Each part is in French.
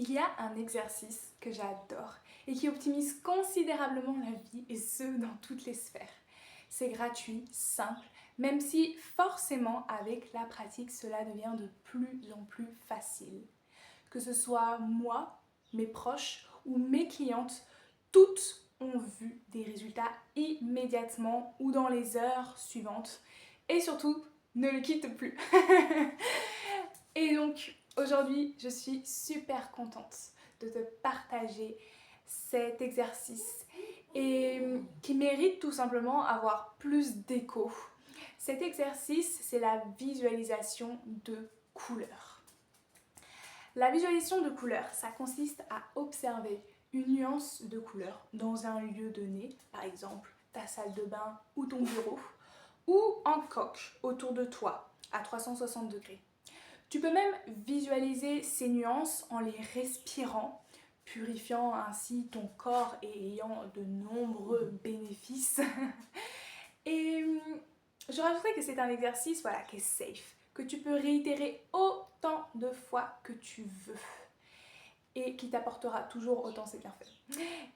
Il y a un exercice que j'adore et qui optimise considérablement la vie et ce dans toutes les sphères. C'est gratuit, simple, même si forcément avec la pratique cela devient de plus en plus facile. Que ce soit moi, mes proches ou mes clientes, toutes ont vu des résultats immédiatement ou dans les heures suivantes et surtout ne le quitte plus. Et donc aujourd'hui je suis super contente de te partager cet exercice et qui mérite tout simplement avoir plus d'écho. Cet exercice, c'est la visualisation de couleurs. La visualisation de couleurs, ça consiste à observer une nuance de couleur dans un lieu donné, par exemple ta salle de bain ou ton bureau, ou en coque autour de toi à 360 degrés. Tu peux même visualiser ces nuances en les respirant, purifiant ainsi ton corps et ayant de nombreux bénéfices. Et je rajouterais que c'est un exercice qui est safe, que tu peux réitérer autant de fois que tu veux et qui t'apportera toujours autant ses bienfaits.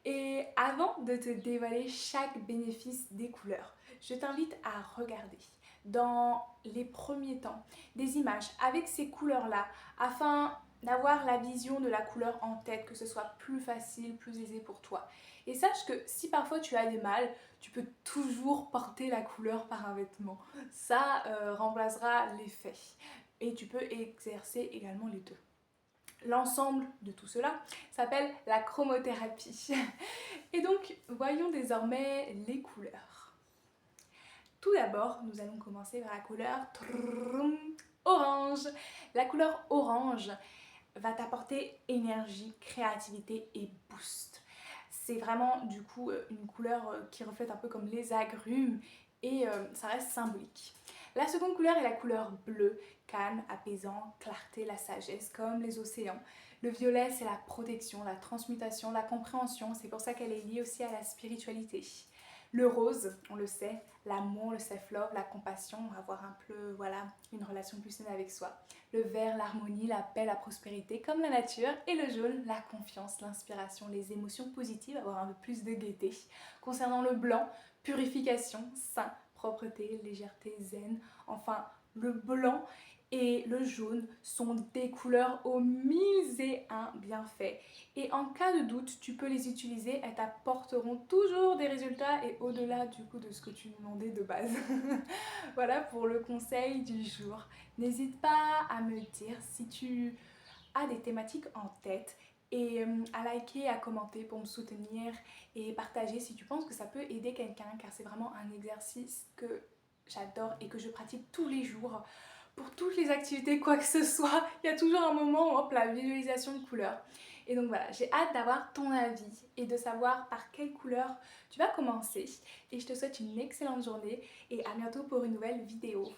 Et avant de te dévoiler chaque bénéfice des couleurs, je t'invite à regarder dans les premiers temps des images avec ces couleurs-là afin d'avoir la vision de la couleur en tête, que ce soit plus facile, plus aisé pour toi. Et sache que si parfois tu as des mal, tu peux toujours porter la couleur par un vêtement. Ça remplacera l'effet. Et tu peux exercer également les deux. L'ensemble de tout cela s'appelle la chromothérapie. Et donc, voyons désormais les couleurs. Tout d'abord, nous allons commencer par la couleur orange. La couleur orange va t'apporter énergie, créativité et boost. C'est vraiment du coup une couleur qui reflète un peu comme les agrumes et ça reste symbolique. La seconde couleur est la couleur bleue, calme, apaisant, clarté, la sagesse, comme les océans. Le violet, c'est la protection, la transmutation, la compréhension, c'est pour ça qu'elle est liée aussi à la spiritualité. Le rose, on le sait, l'amour, le self-love, la compassion, avoir un peu, une relation plus saine avec soi. Le vert, l'harmonie, la paix, la prospérité, comme la nature. Et le jaune, la confiance, l'inspiration, les émotions positives, avoir un peu plus de gaieté. Concernant le blanc, purification, sain, propreté, légèreté, zen. Enfin, le blanc et le jaune sont des couleurs aux 1001 bienfaits. Et en cas de doute, tu peux les utiliser, elles t'apporteront toujours des résultats et au-delà du coup de ce que tu demandais de base. Voilà pour le conseil du jour. N'hésite pas à me dire si tu as des thématiques en tête et à liker, à commenter pour me soutenir et partager si tu penses que ça peut aider quelqu'un, car c'est vraiment un exercice que j'adore et que je pratique tous les jours. Pour toutes les activités, quoi que ce soit, il y a toujours un moment où hop, la visualisation de couleurs. Et donc voilà, j'ai hâte d'avoir ton avis et de savoir par quelle couleur tu vas commencer. Et je te souhaite une excellente journée et à bientôt pour une nouvelle vidéo.